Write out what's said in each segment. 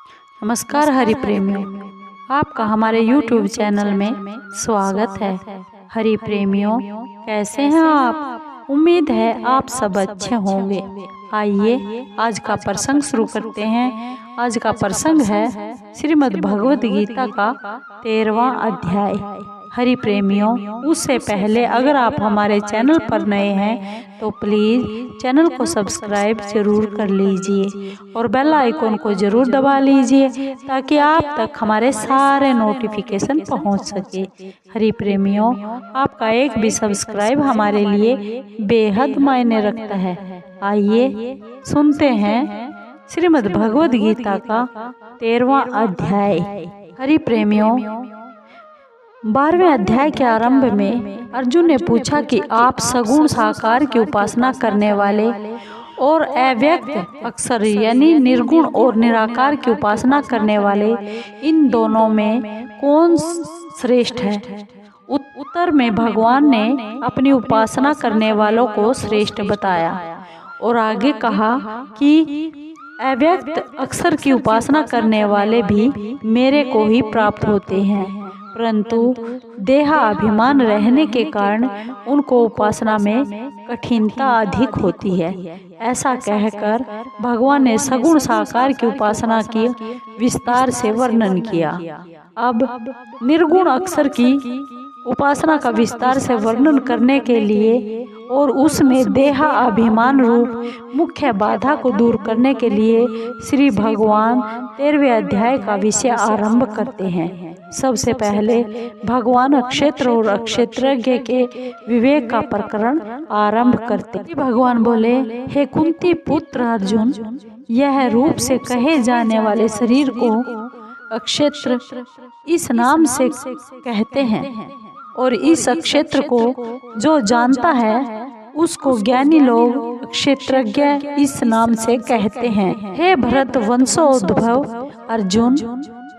नमस्कार हरि प्रेमियों, आपका हमारे YouTube चैनल में स्वागत है। हरि प्रेमियों, कैसे हैं आप? उम्मीद है आप सब अच्छे होंगे। आइए आज का प्रसंग शुरू करते हैं। आज का प्रसंग है श्रीमद् भगवद गीता का 13वां अध्याय। हरि प्रेमियों, उससे पहले अगर आप हमारे चैनल पर नए हैं तो प्लीज़ चैनल को सब्सक्राइब जरूर कर लीजिए और बेल आइकॉन को जरूर दबा लीजिए ताकि आप तक हमारे सारे नोटिफिकेशन पहुंच सके। हरि प्रेमियों, आपका एक भी सब्सक्राइब हमारे लिए बेहद मायने रखता है। आइए सुनते हैं श्रीमद् भगवद गीता का 13वां अध्याय। हरि प्रेमियों, 12वें अध्याय के आरंभ में अर्जुन ने पूछा कि आप सगुण साकार की उपासना करने वाले और अव्यक्त अक्षर यानी निर्गुण और निराकार की उपासना करने वाले, इन दोनों में कौन श्रेष्ठ है? उत्तर में भगवान ने अपनी उपासना करने वालों को श्रेष्ठ बताया और आगे कहा कि अव्यक्त अक्षर की उपासना करने वाले भी मेरे को ही प्राप्त होते हैं, परंतु देहाभिमान रहने के कारण उनको उपासना में कठिनता अधिक होती है। ऐसा कहकर भगवान ने सगुण साकार की उपासना की विस्तार से वर्णन किया। अब निर्गुण अक्षर की उपासना का विस्तार से वर्णन करने के लिए और उसमें देहाभिमान रूप मुख्य बाधा को दूर करने के लिए श्री भगवान 13वें अध्याय का विषय आरंभ करते हैं। सबसे पहले भगवान अक्षेत्र और अक्षेत्रज्ञ के विवेक का प्रकरण आरंभ करते हैं। भगवान बोले, हे कुंती पुत्र अर्जुन, यह रूप से कहे जाने वाले शरीर को अक्षेत्र इस नाम से कहते हैं और इस अक्षेत्र को जो जानता है उसको ज्ञानी लोग क्षेत्रज्ञ इस नाम से कहते हैं। हे भरत वंशोद्भव अर्जुन,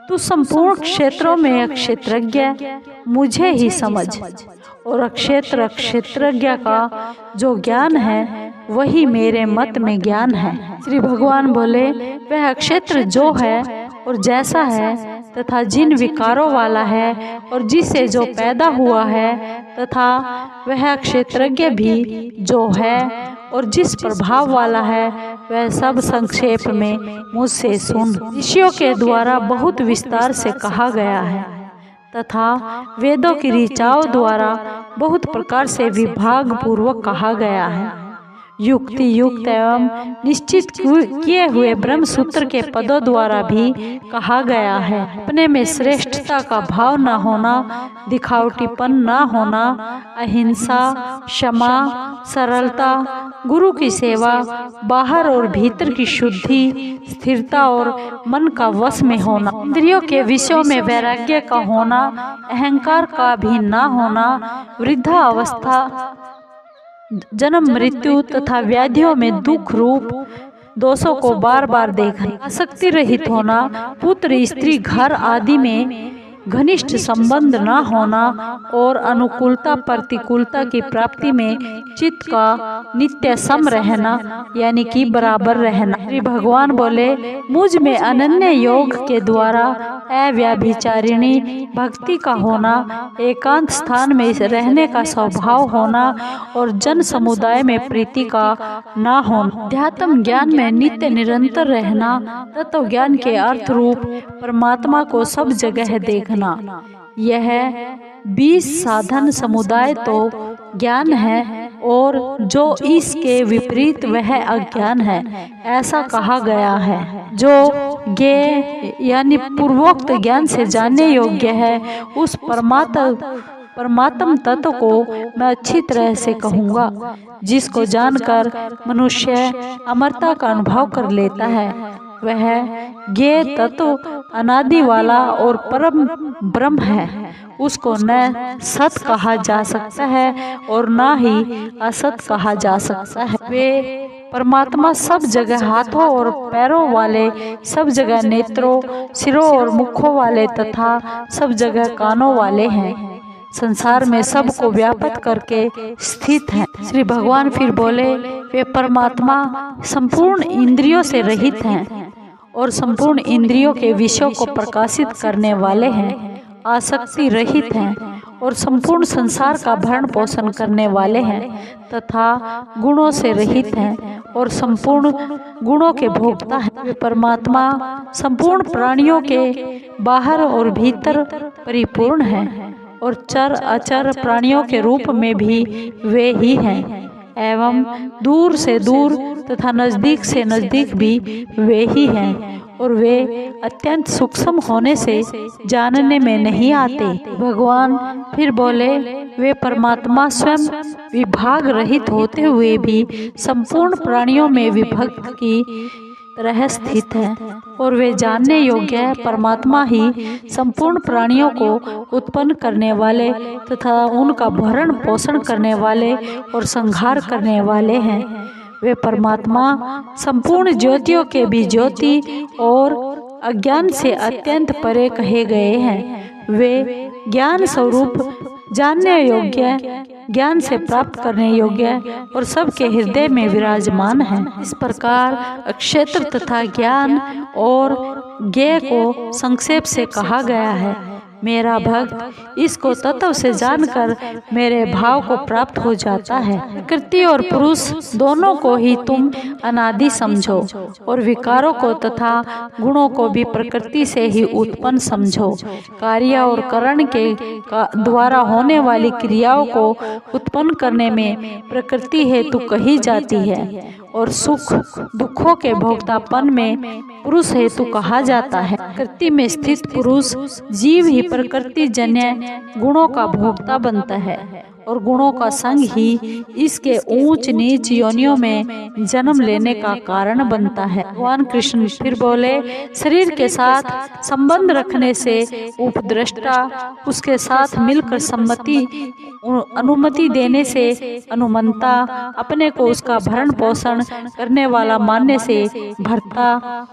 तू संपूर्ण क्षेत्रों में अक्षेत्रज्ञ मुझे ही समझ और अक्षेत्र क्षेत्रज्ञ का जो ज्ञान है वही मेरे मत में ज्ञान है। श्री भगवान बोले, वह अक्षेत्र जो है और जैसा है तथा जिन विकारों वाला है और जिससे जो पैदा हुआ है तथा वह क्षेत्रज्ञ भी जो है और जिस प्रभाव वाला है, वह सब संक्षेप में मुझसे सुन। ऋषियों के द्वारा बहुत विस्तार से कहा गया है तथा वेदों की ऋचाओं द्वारा बहुत प्रकार से विभाग पूर्वक कहा गया है। युक्ति युक्त एवं निश्चित किए हुए ब्रह्म सूत्र के पदों द्वारा भी कहा गया है। अपने में श्रेष्ठता का भाव न होना, दिखावटीपन न होना, अहिंसा, क्षमा, सरलता, गुरु की सेवा, बाहर और भीतर की शुद्धि, स्थिरता और मन का वश में होना, इंद्रियों के विषयों में वैराग्य का होना, अहंकार का भी न होना, वृद्धा अवस्था, जन्म मृत्यु तथा व्याधियों में दुख रूप दोषों को बार बार देखना, आसक्ति रहित होना, पुत्र स्त्री घर आदि में घनिष्ठ संबंध न होना और अनुकूलता प्रतिकूलता की प्राप्ति में चित्त का नित्य सम रहना यानी कि बराबर रहना। श्री भगवान बोले, मुझ में अनन्य योग के द्वारा अव्यभिचारिणी भक्ति का होना, एकांत स्थान में रहने का स्वभाव होना और जन समुदाय में प्रीति का न होना, अध्यात्म ज्ञान में नित्य निरंतर रहना, तत्व ज्ञान के अर्थ रूप परमात्मा को सब जगह देखना। यह 20 साधन समुदाय तो ज्ञान है और जो इसके विपरीत वह अज्ञान है, ऐसा कहा गया है। जो ज्ञेय यानी पूर्वोक्त ज्ञान से जानने योग्य है, उस परमात्म तत्व को मैं अच्छी तरह से कहूँगा, जिसको जानकर मनुष्य अमरता का अनुभव कर लेता है। वह ज्ञेय तत्व अनादि वाला और परम ब्रह्म है। उसको न सत कहा जा सकता है और न ही असत कहा जा सकता है। वे परमात्मा सब जगह हाथों और पैरों वाले, सब जगह नेत्रों, सिरों और मुखों वाले तथा सब जगह कानों वाले हैं। संसार में सबको व्यापक करके स्थित हैं। श्री भगवान फिर बोले, वे परमात्मा संपूर्ण इंद्रियों से रहित हैं और संपूर्ण इंद्रियों के विषयों को प्रकाशित करने वाले हैं, आसक्ति रहित हैं और संपूर्ण संसार का भरण पोषण करने वाले हैं तथा गुणों से रहित हैं और संपूर्ण गुणों के भोक्ता हैं। वे परमात्मा संपूर्ण प्राणियों के बाहर और भीतर परिपूर्ण हैं और चर अचर प्राणियों के रूप में भी वे ही हैं एवं दूर से दूर तथा नजदीक से नजदीक भी वे ही हैं और वे अत्यंत सूक्ष्म होने से जानने में नहीं आते। भगवान फिर बोले, वे परमात्मा स्वयं विभाग रहित होते हुए भी संपूर्ण प्राणियों में विभक्त की तरह स्थित है और वे जानने योग्य है। परमात्मा ही संपूर्ण प्राणियों को उत्पन्न करने वाले तथा उनका भरण पोषण करने वाले और संहार करने वाले हैं। वे परमात्मा संपूर्ण ज्योतियों के भी ज्योति और अज्ञान से अत्यंत परे कहे गए हैं। वे ज्ञान स्वरूप जानने योग्य, ज्ञान से प्राप्त करने योग्य और सबके हृदय में विराजमान हैं। इस प्रकार क्षेत्र तथा ज्ञान और ज्ञेय को संक्षेप से कहा गया है। मेरा भक्त इसको तत्व से जानकर मेरे भाव को प्राप्त हो जाता है। प्रकृति और पुरुष दोनों को ही तुम अनादि समझो और विकारों को तथा गुणों को भी प्रकृति से ही उत्पन्न समझो। कार्य और करण के द्वारा होने वाली क्रियाओं को उत्पन्न करने में प्रकृति हेतु कही जाती है और सुख दुखों के भोक्तापन में पुरुष हेतु कहा जाता है। प्रकृति में स्थित पुरुष जीव ही प्रकृति जन्य गुणों का भोक्ता बनता है और गुणों का संग ही इसके ऊंच नीच योनियों में जन्म लेने का कारण बनता है। भगवान कृष्ण फिर बोले, शरीर के साथ संबंध रखने से उपद्रष्टा उसके साथ मिलकर अनुमति देने से अनुमंता, अपने को उसका भरण पोषण करने वाला मानने से भर्ता,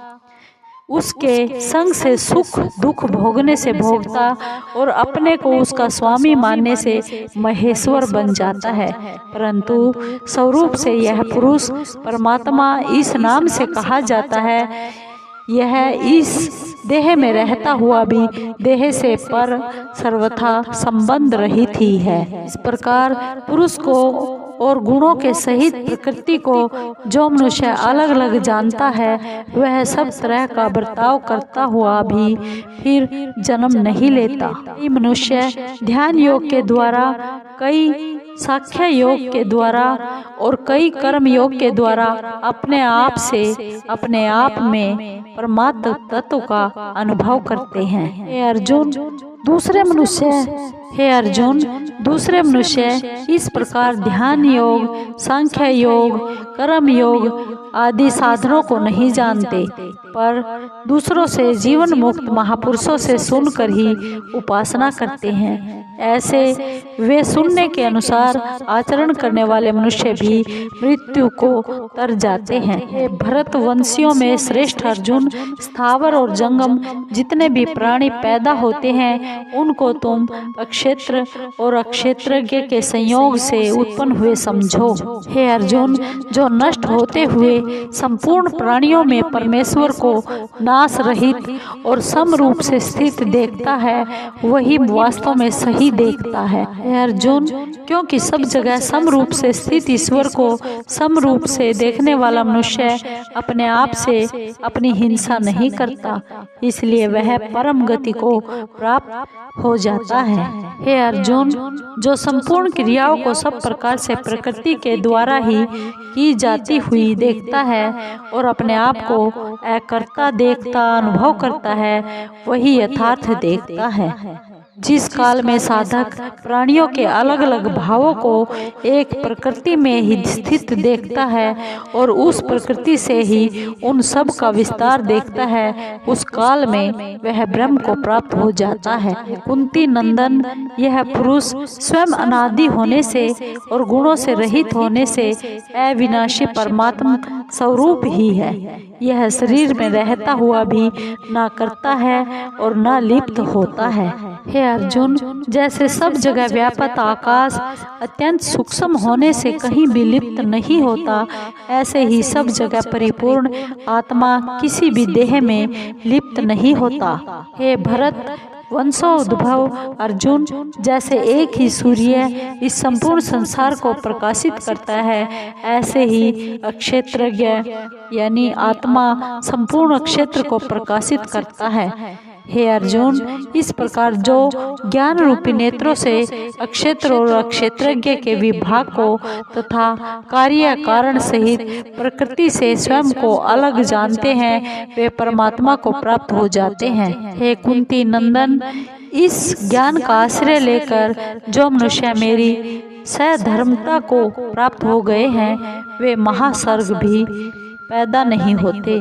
उसके संग से सुख दुख भोगने से भोगता और अपने को उसका स्वामी मानने से महेश्वर बन जाता है। परंतु स्वरूप से यह पुरुष परमात्मा इस नाम से कहा जाता है। यह इस देह में रहता हुआ भी देह से पर सर्वथा संबंध रहित ही है। इस प्रकार पुरुष को और गुणों के सहित प्रकृति को जो मनुष्य अलग अलग जानता है, वह सब तरह का बर्ताव करता हुआ भी फिर जन्म नहीं लेता। कई मनुष्य ध्यान योग के द्वारा, कई साख्य योग के द्वारा और कई कर्म योग के द्वारा अपने आप से अपने आप में परमात्म तत्व का अनुभव करते हैं। हे अर्जुन, दूसरे मनुष्य इस प्रकार ध्यान योग, सांख्य योग, कर्म योग आदि साधनों को नहीं जानते, पर दूसरों से जीवन मुक्त महापुरुषों से सुनकर ही उपासना करते हैं। ऐसे वे सुनने के अनुसार आचरण करने वाले मनुष्य भी मृत्यु को तर जाते हैं। भरत वंशियों में श्रेष्ठ अर्जुन, स्थावर और जंगम जितने भी प्राणी पैदा होते हैं, उनको तुम अक्षेत्र और अक्षेत्रज्ञ के संयोग से उत्पन्न हुए समझो। हे अर्जुन, जो नष्ट होते हुए संपूर्ण प्राणियों में परमेश्वर को नाश रहित और सम रूप से स्थित देखता है, वही वास्तव में सही देखता है। हे अर्जुन, क्योंकि सब जगह सम रूप से स्थित ईश्वर को सम रूप से देखने वाला मनुष्य अपने आप से अपनी हिंसा नहीं करता, इसलिए वह परम गति को प्राप्त हो जाता है। हे अर्जुन, जो संपूर्ण क्रियाओं को सब प्रकार से प्रकृति के द्वारा ही की जाती हुई देखता है और अपने आप को अकर्ता देखता अनुभव करता है, वही यथार्थ देखता है। जिस काल में साधक प्राणियों के अलग अलग भावों को एक प्रकृति में ही स्थित देखता है और उस प्रकृति से ही उन सब का विस्तार देखता है, उस काल में वह ब्रह्म को प्राप्त हो जाता है। कुंती नंदन, यह पुरुष स्वयं अनादि होने से और गुणों से रहित होने से अविनाशी परमात्मा स्वरूप ही है। यह शरीर में रहता हुआ भी ना करता है और ना लिप्त होता है। हे अर्जुन, जैसे सब जगह व्यापक आकाश अत्यंत सूक्ष्म होने से कहीं भी लिप्त नहीं होता, ऐसे ही सब जगह परिपूर्ण आत्मा किसी भी देह में लिप्त नहीं होता। हे भरत वंशोद्भव अर्जुन, जैसे एक ही सूर्य इस संपूर्ण संसार को प्रकाशित करता है, ऐसे ही अक्षेत्रज्ञ यानी आत्मा संपूर्ण क्षेत्र को प्रकाशित करता है। हे अर्जुन, इस प्रकार जो ज्ञान रूपी नेत्रों से अक्षेत्र और अक्षेत्रज्ञ के विभाग को तथा कार्य कारण सहित प्रकृति से स्वयं को अलग जानते हैं, वे परमात्मा को प्राप्त हो जाते हैं। हे कुंती नंदन, इस ज्ञान का आश्रय लेकर जो मनुष्य मेरी सधर्मता को प्राप्त हो गए हैं, वे महासर्ग भी पैदा नहीं होते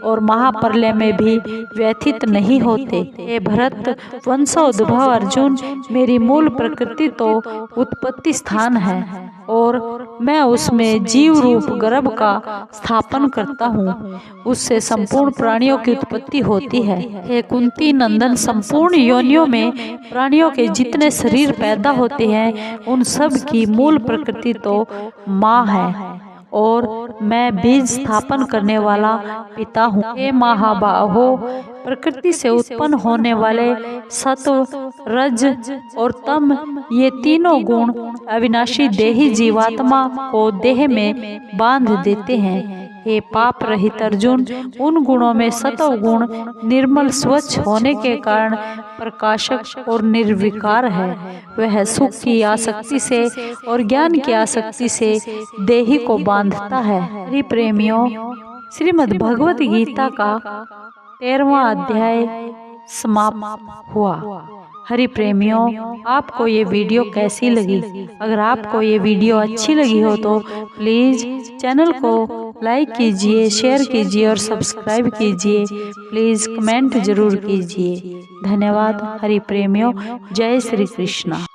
और महाप्रलय में भी व्यथित नहीं होते। हे भरत वंशोद्भव अर्जुन, मेरी मूल प्रकृति तो उत्पत्ति स्थान है और मैं उसमें जीव रूप गर्भ का स्थापन करता हूँ। उससे संपूर्ण प्राणियों की उत्पत्ति होती है। हे कुंती नंदन, संपूर्ण योनियों में प्राणियों के जितने शरीर पैदा होते हैं, उन सब की मूल प्रकृति तो माँ है और मैं बीज स्थापन करने वाला पिता हूँ। हे महाबाहो, प्रकृति से उत्पन्न होने वाले सत्व, रज और तम, ये तीनों गुण अविनाशी देही जीवात्मा को देह में बांध देते हैं। हे पाप रहित अर्जुन, उन गुणों में सत्व गुण निर्मल स्वच्छ होने के कारण प्रकाशक और निर्विकार है। वह सुख की आसक्ति से और ज्ञान की आसक्ति से देही को बांधता है। हरि प्रेमियों, श्रीमद् भगवत गीता का 13वां अध्याय समाप्त हुआ। हरि प्रेमियों, आपको ये वीडियो कैसी लगी? अगर आपको ये वीडियो अच्छी लगी हो तो प्लीज़ चैनल को लाइक कीजिए, शेयर कीजिए और सब्सक्राइब कीजिए। प्लीज़ कमेंट जरूर कीजिए। धन्यवाद। हरि प्रेमियों, जय श्री कृष्णा।